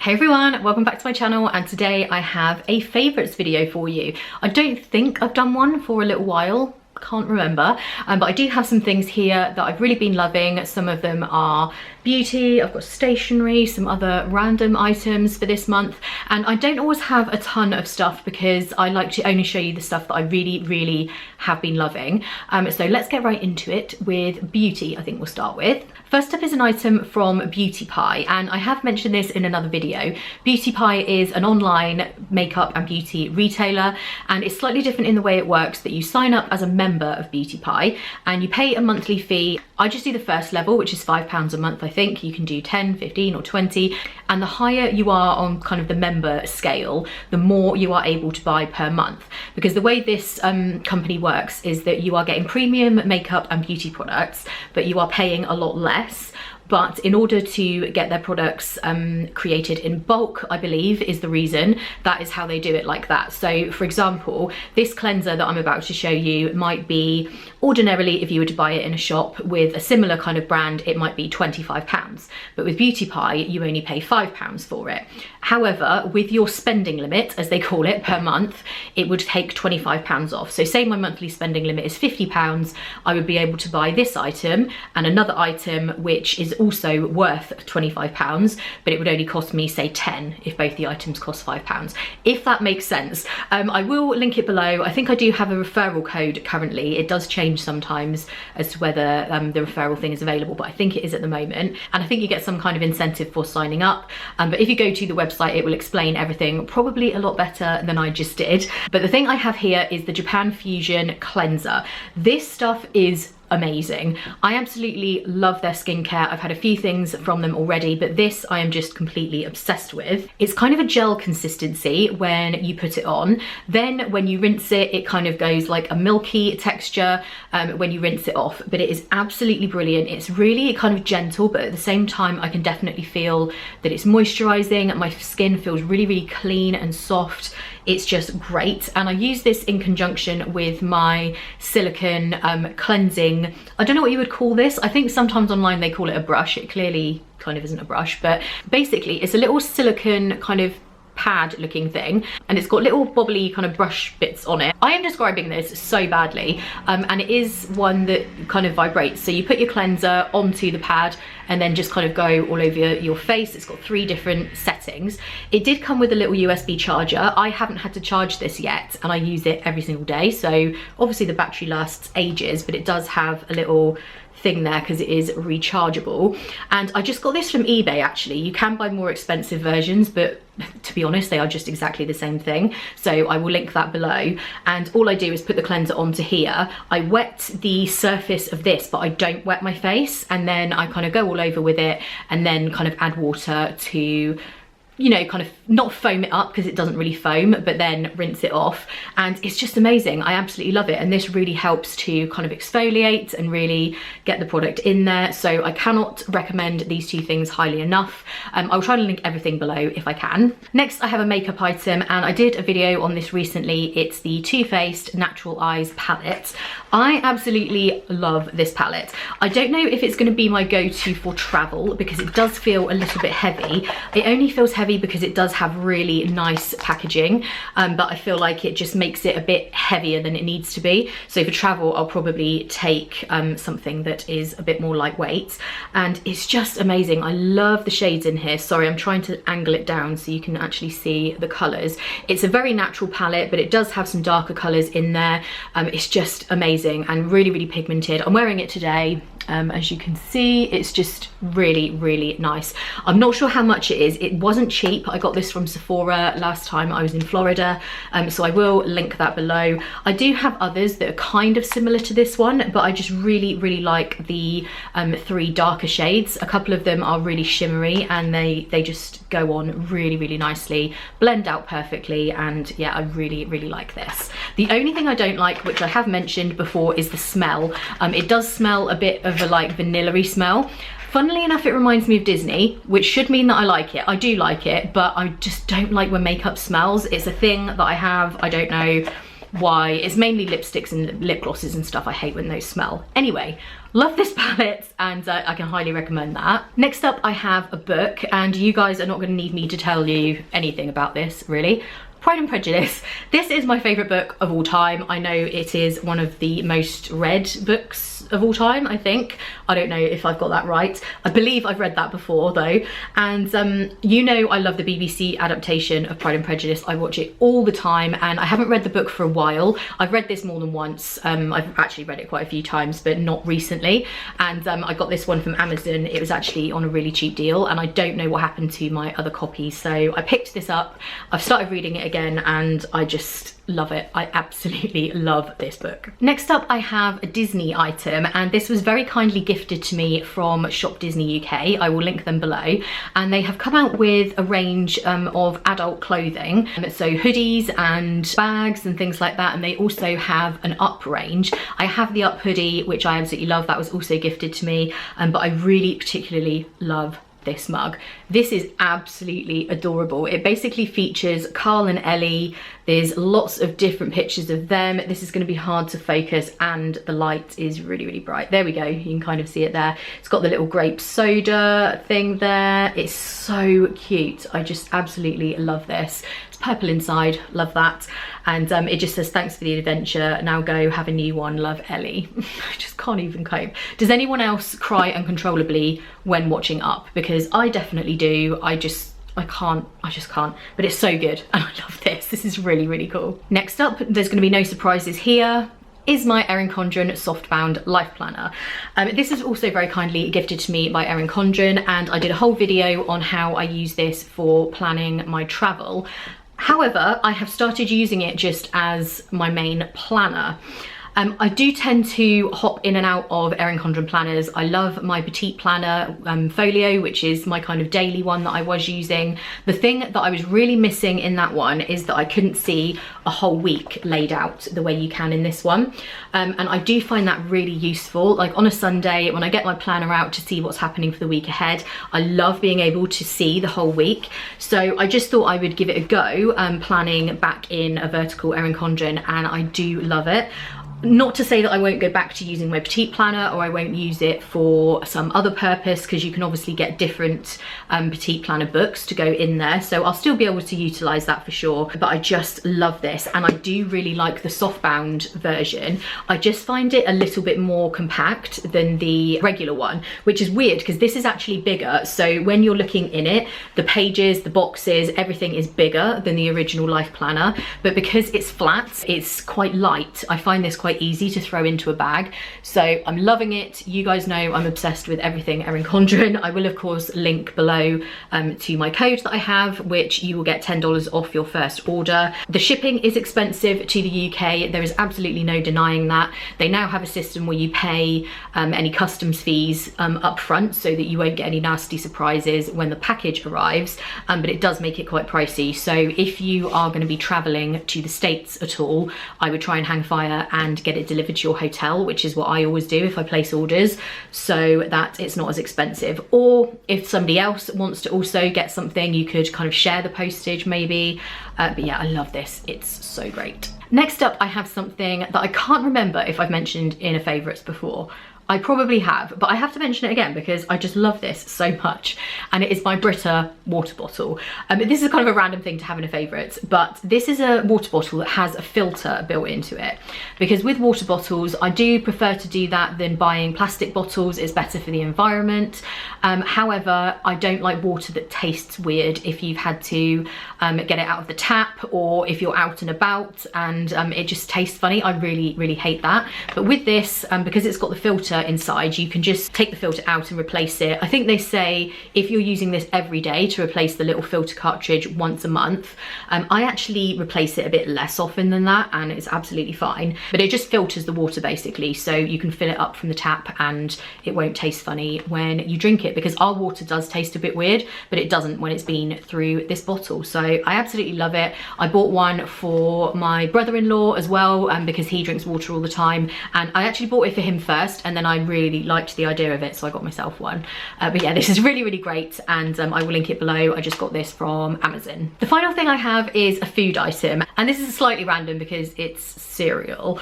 Hey everyone, welcome back to my channel, and today I have a favourites video for you. I don't think I've done one for a little while, can't remember, but I do have some things here that I've really been loving. Some of them are beauty, I've got stationery, some other random items for this month, and I don't always have a ton of stuff because I like to only show you the stuff that I really have been loving. So let's get right into it with beauty. I think we'll start with. First up is an item from Beauty Pie, and I have mentioned this in another video. Beauty Pie is an online makeup and beauty retailer, and it's slightly different in the way it works, that you sign up as a member of Beauty Pie and you pay a monthly fee. I just do the first level, which is £5 a month. I think you can do 10, 15 or 20, and the higher you are on kind of the member scale, the more you are able to buy per month, because the way this company works is that you are getting premium makeup and beauty products, but you are paying a lot less. But in order to get their products created in bulk, I believe is the reason, that is how they do it like that. So for example, this cleanser that I'm about to show you might be, ordinarily if you were to buy it in a shop with a similar kind of brand, it might be £25. But with Beauty Pie, you only pay £5 for it. However, with your spending limit, as they call it, per month, it would take £25 off. So say my monthly spending limit is £50, I would be able to buy this item and another item which is also worth £25, but it would only cost me, say, 10 if both the items cost £5, if that makes sense. I will link it below. I think I do have a referral code currently. It does change sometimes as to whether the referral thing is available, but I think it is at the moment, and I think you get some kind of incentive for signing up. But if you go to the website, it will explain everything probably a lot better than I just did. But the thing I have here is the Japan Fusion Cleanser. This stuff is amazing. I absolutely love their skincare. I've had a few things from them already, but this I am just completely obsessed with. It's kind of a gel consistency when you put it on. Then when you rinse it, it kind of goes like a milky texture when you rinse it off, but it is absolutely brilliant. It's really kind of gentle, but at the same time, I can definitely feel that it's moisturizing. My skin feels really clean and soft. It's just great, and I use this in conjunction with my silicone cleansing, I don't know what you would call this. I think sometimes online they call it a brush. It clearly kind of isn't a brush, but basically it's a little silicone kind of pad looking thing, and it's got little bobbly kind of brush bits on it. I am describing this so badly, and it is one that kind of vibrates. So you put your cleanser onto the pad and then just kind of go all over your face. It's got 3 different settings. It did come with a little USB charger. I haven't had to charge this yet, and I use it every single day, so obviously the battery lasts ages, but it does have a little thing there because it is rechargeable. And I just got this from eBay actually. You can buy more expensive versions, but to be honest, they are just exactly the same thing, so I will link that below. And all I do is put the cleanser onto here. I wet the surface of this, but I don't wet my face, and then I kind of go all over with it and then kind of add water to, you know, kind of not foam it up because it doesn't really foam, but then rinse it off, and it's just amazing. I absolutely love it, and this really helps to kind of exfoliate and really get the product in there. So I cannot recommend these 2 things highly enough. I'll try to link everything below if I can. Next, I have a makeup item, and I did a video on this recently. It's the Too Faced Natural Eyes palette. I absolutely love this palette. I don't know if it's going to be my go-to for travel because it does feel a little bit heavy. It only feels heavy because it does have really nice packaging, but I feel like it just makes it a bit heavier than it needs to be. So for travel, I'll probably take something that is a bit more lightweight, and it's just amazing. I love the shades in here. Sorry, I'm trying to angle it down so you can actually see the colors. It's a very natural palette, but it does have some darker colors in there. It's just amazing and really pigmented. I'm wearing it today. As you can see, it's just really nice. I'm not sure how much it is. It wasn't cheap. I got this from Sephora last time I was in Florida, so I will link that below. I do have others that are kind of similar to this one, but I just really like the 3 darker shades. A couple of them are really shimmery, and they just go on really nicely, blend out perfectly, and yeah, I really like this. The only thing I don't like, which I have mentioned before, is the smell. It does smell a bit of a like vanilla-y smell. Funnily enough, it reminds me of Disney, which should mean that I like it. I do like it, but I just don't like when makeup smells. It's a thing that I have. I don't know why. It's mainly lipsticks and lip glosses and stuff. I hate when those smell. Anyway, Love this palette, and I can highly recommend that. Next up, I have a book, and you guys are not going to need me to tell you anything about this, really. Pride and Prejudice. This is my favourite book of all time. I know it is one of the most read books of all time, I think. I don't know if I've got that right. I believe I've read that before though. And you know I love the BBC adaptation of Pride and Prejudice. I watch it all the time, and I haven't read the book for a while. I've read this more than once. I've actually read it quite a few times, but not recently. And I got this one from Amazon. It was actually on a really cheap deal, and I don't know what happened to my other copies. So I picked this up. I've started reading it again, and I just love it. I absolutely love this book. Next up, I have a Disney item, and this was very kindly gifted to me from Shop Disney UK. I will link them below, and they have come out with a range of adult clothing, so hoodies and bags and things like that, and they also have an up range. I have the up hoodie, which I absolutely love. That was also gifted to me, but I really particularly love this mug. This is absolutely adorable. It basically features Carl and Ellie. There's lots of different pictures of them. This is going to be hard to focus, and the light is really, really bright. There we go. You can kind of see it there. It's got the little grape soda thing there. It's so cute. I just absolutely love this. It's purple inside. Love that. And it just says, thanks for the adventure. Now go have a new one. Love, Ellie. I just can't even cope. Does anyone else cry uncontrollably when watching Up? Because I definitely do. I just can't, but it's so good, and I love this. This is really, really cool. Next up, there's going to be no surprises here, is my Erin Condren softbound life planner. This is also very kindly gifted to me by Erin Condren, and I did a whole video on how I use this for planning my travel. However, I have started using it just as my main planner. I do tend to hop in and out of Erin Condren planners. I love my petite planner folio, which is my kind of daily one that I was using. The thing that I was really missing in that one is that I couldn't see a whole week laid out the way you can in this one. And I do find that really useful. Like on a Sunday, when I get my planner out to see what's happening for the week ahead, I love being able to see the whole week. So I just thought I would give it a go, planning back in a vertical Erin Condren, and I do love it. Not to say that I won't go back to using my petite planner, or I won't use it for some other purpose, because you can obviously get different petite planner books to go in there, so I'll still be able to utilize that for sure. But I just love this, and I do really like the softbound version. I just find it a little bit more compact than the regular one, which is weird because this is actually bigger. So when you're looking in it, the pages, the boxes, everything is bigger than the original life planner, but because it's flat, it's quite light. I find this quite easy to throw into a bag, so I'm loving it. You guys know I'm obsessed with everything Erin Condren. I will of course link below to my code that I have, which you will get $10 off your first order. The shipping is expensive to the UK. There is absolutely no denying that. They now have a system where you pay any customs fees up front, so that you won't get any nasty surprises when the package arrives, but it does make it quite pricey. So if you are going to be traveling to the States at all, I would try and hang fire and get it delivered to your hotel, which is what I always do if I place orders, so that it's not as expensive. Or if somebody else wants to also get something, you could kind of share the postage maybe. But yeah, I love this. It's so great. Next up, I have something that I can't remember if I've mentioned in a favourites before. I probably have, but I have to mention it again because I just love this so much, and it is my Brita water bottle. This is kind of a random thing to have in a favourites, but this is a water bottle that has a filter built into it, because with water bottles I do prefer to do that than buying plastic bottles. It's better for the environment. However, I don't like water that tastes weird if you've had to get it out of the tap, or if you're out and about and it just tastes funny. I really hate that. But with this, because it's got the filter inside, you can just take the filter out and replace it. I think they say if you're using this every day to replace the little filter cartridge once a month. I actually replace it a bit less often than that, and it's absolutely fine, but it just filters the water basically, so you can fill it up from the tap and it won't taste funny when you drink it, because our water does taste a bit weird, but it doesn't when it's been through this bottle. So I absolutely love it. I bought one for my brother-in-law as well, because he drinks water all the time, and I actually bought it for him first, and then I really liked the idea of it, so I got myself one. But yeah, this is really great, and I will link it below. I just got this from Amazon. The final thing I have is a food item, and this is slightly random because it's cereal.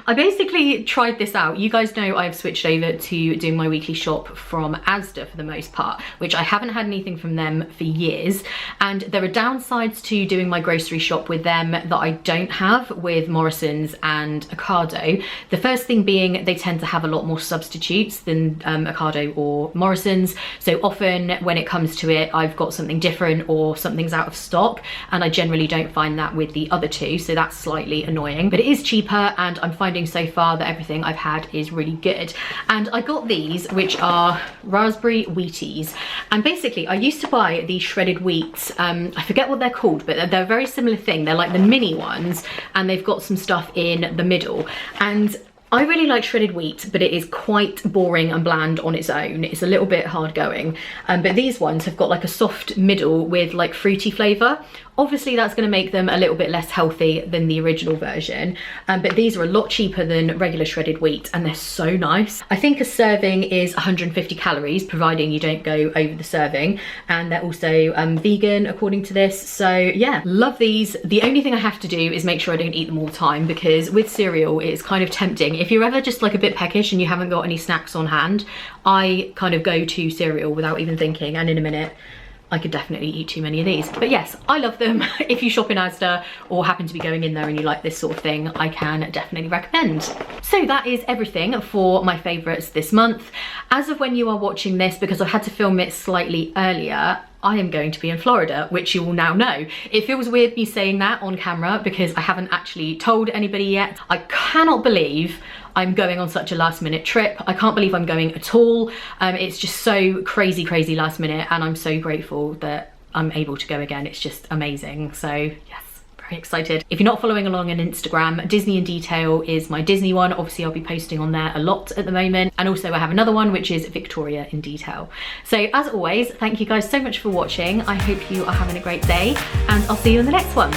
I basically tried this out. You guys know I've switched over to doing my weekly shop from Asda for the most part, which I haven't had anything from them for years. And there are downsides to doing my grocery shop with them that I don't have with Morrison's and Ocado. The first thing being they tend to have a lot more substitutes than Ocado or Morrison's. So often when it comes to it, I've got something different or something's out of stock, and I generally don't find that with the other two, so that's slightly annoying. But it is cheaper, and I'm finding so far that everything I've had is really good. And I got these, which are raspberry wheaties. And basically I used to buy these shredded wheats, I forget what they're called, but they're a very similar thing. They're like the mini ones, and they've got some stuff in the middle. And I really like shredded wheat, but it is quite boring and bland on its own. It's a little bit hard going. But these ones have got like a soft middle with like fruity flavour. Obviously that's going to make them a little bit less healthy than the original version, but these are a lot cheaper than regular shredded wheat, and they're so nice. I think a serving is 150 calories, providing you don't go over the serving, and they're also vegan according to this. So yeah, love these. The only thing I have to do is make sure I don't eat them all the time, because with cereal it's kind of tempting. If you're ever just like a bit peckish and you haven't got any snacks on hand, I kind of go to cereal without even thinking, and in a minute I could definitely eat too many of these. But yes, I love them. If you shop in Asda or happen to be going in there and you like this sort of thing, I can definitely recommend. So that is everything for my favourites this month. As of when you are watching this, because I've had to film it slightly earlier, I am going to be in Florida, which you will now know. It feels weird me saying that on camera because I haven't actually told anybody yet. I cannot believe I'm going on such a last minute trip. I can't believe I'm going at all. It's just so crazy, crazy last minute, and I'm so grateful that I'm able to go again. It's just amazing. So yes, very excited. If you're not following along on Instagram, Disney in Detail is my Disney one. Obviously I'll be posting on there a lot at the moment. And also I have another one, which is Victoria in Detail. So as always, thank you guys so much for watching. I hope you are having a great day, and I'll see you in the next one.